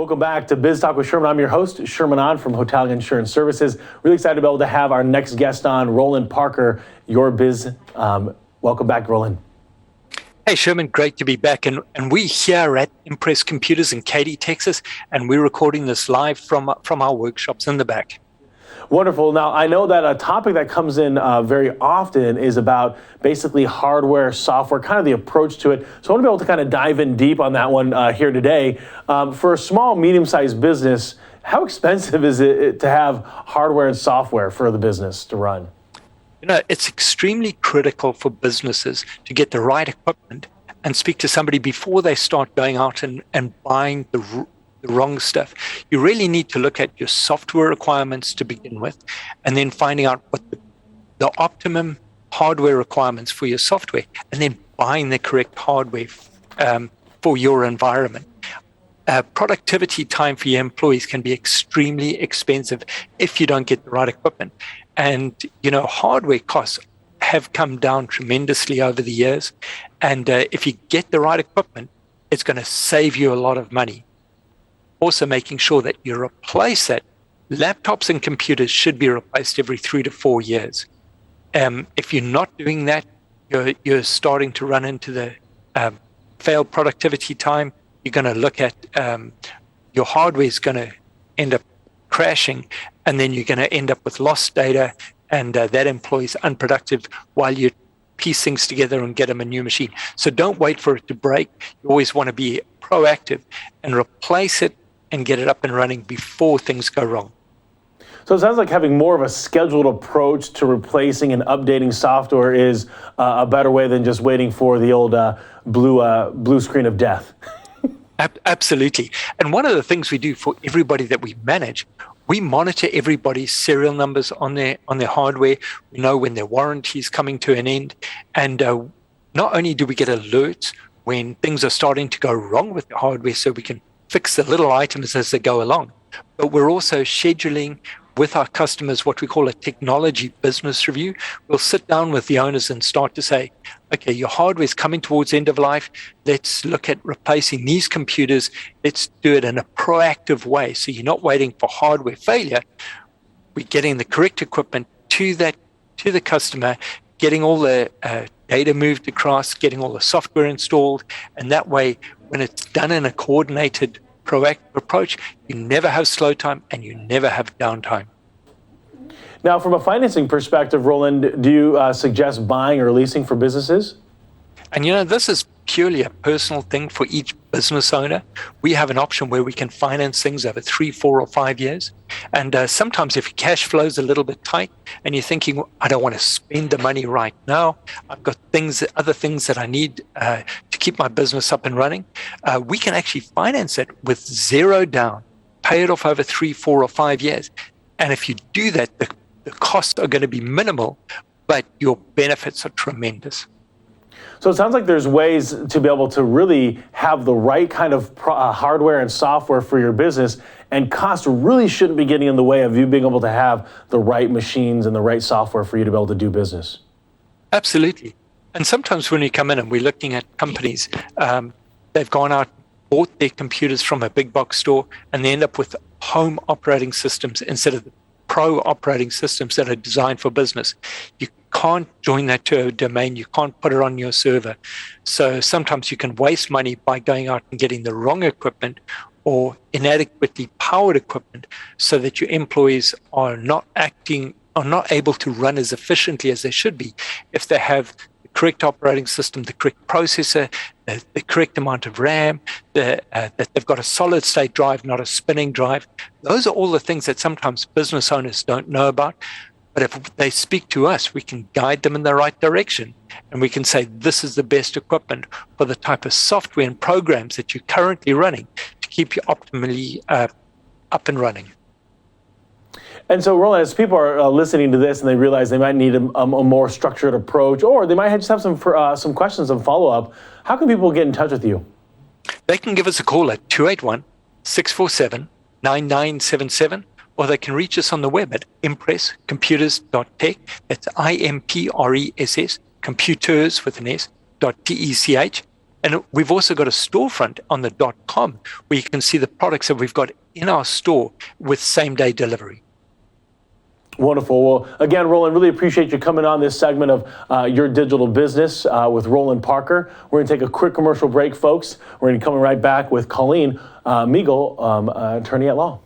Welcome back to Biz Talk with Sherman. I'm your host, Sherman On from Hotel Insurance Services. Really excited to be able to have our next guest on, Roland Parker, Your Biz. Welcome back, Roland. Hey, Sherman, great to be back. And we're here at Impress Computers in Katy, Texas, and we're recording this live from our workshops in the back. Wonderful. Now, I know that a topic that comes in very often is about basically hardware, software, kind of the approach to it. So I want to be able to kind of dive in deep on that one here today. For a small, medium-sized business, how expensive is it to have hardware and software for the business to run? You know, it's extremely critical for businesses to get the right equipment and speak to somebody before they start going out and buying the wrong stuff. You really need to look at your software requirements to begin with, and then finding out what the optimum hardware requirements for your software, and then buying the correct hardware for your environment. Productivity time for your employees can be extremely expensive if you don't get the right equipment. And, you know, hardware costs have come down tremendously over the years. And if you get the right equipment, it's going to save you a lot of money. Also making sure that you replace it. Laptops and computers should be replaced every 3 to 4 years. If you're not doing that, you're starting to run into the failed productivity time. You're going to look at your hardware is going to end up crashing, and then you're going to end up with lost data, and that employee's unproductive while you piece things together and get them a new machine. So don't wait for it to break. You always want to be proactive and replace it and get it up and running before things go wrong. So it sounds like having more of a scheduled approach to replacing and updating software is a better way than just waiting for the old blue screen of death. Absolutely. And one of the things we do for everybody that we manage, we monitor everybody's serial numbers on their hardware. We know when their warranty is coming to an end. And not only do we get alerts when things are starting to go wrong with the hardware so we can fix the little items as they go along, but we're also scheduling with our customers what we call a technology business review. We'll sit down with the owners and start to say, okay, your hardware is coming towards end of life. Let's look at replacing these computers. Let's do it in a proactive way. So you're not waiting for hardware failure. We're getting the correct equipment to the customer, getting all the data moved across, getting all the software installed. And that way, when it's done in a coordinated, proactive approach, you never have slow time and you never have downtime. Now, from a financing perspective, Roland, do you suggest buying or leasing for businesses? And you know, this is purely a personal thing for each business owner. We have an option where we can finance things over 3, 4, or 5 years. And sometimes if your cash flow is a little bit tight and you're thinking, well, I don't want to spend the money right now, I've got other things that I need to keep my business up and running, we can actually finance it with zero down, pay it off over 3, 4, or 5 years. And if you do that, the costs are going to be minimal, but your benefits are tremendous. So it sounds like there's ways to be able to really have the right kind of hardware and software for your business, and cost really shouldn't be getting in the way of you being able to have the right machines and the right software for you to be able to do business. Absolutely. And sometimes when you come in and we're looking at companies, they've gone out, bought their computers from a big box store, and they end up with home operating systems instead of the pro operating systems that are designed for business. You can't join that to a domain. You can't put it on your server. So sometimes you can waste money by going out and getting the wrong equipment or inadequately powered equipment so that your employees are not able to run as efficiently as they should be if they have the correct operating system, the correct processor, the correct amount of RAM, that they've got a solid state drive, not a spinning drive. Those are all the things that sometimes business owners don't know about. But if they speak to us, we can guide them in the right direction. And we can say, this is the best equipment for the type of software and programs that you're currently running to keep you optimally up and running. And so, Roland, as people are listening to this and they realize they might need a more structured approach, or they might just have some questions and follow-up, how can people get in touch with you? They can give us a call at 281-647-9977, or they can reach us on the web at impresscomputers.tech. That's IMPRESS, computers with an S, .tech. And we've also got a storefront on the .com where you can see the products that we've got in our store with same-day delivery. Wonderful. Well, again, Roland, really appreciate you coming on this segment of Your Digital Business with Roland Parker. We're going to take a quick commercial break, folks. We're going to be coming right back with Colleen Meagle, attorney at law.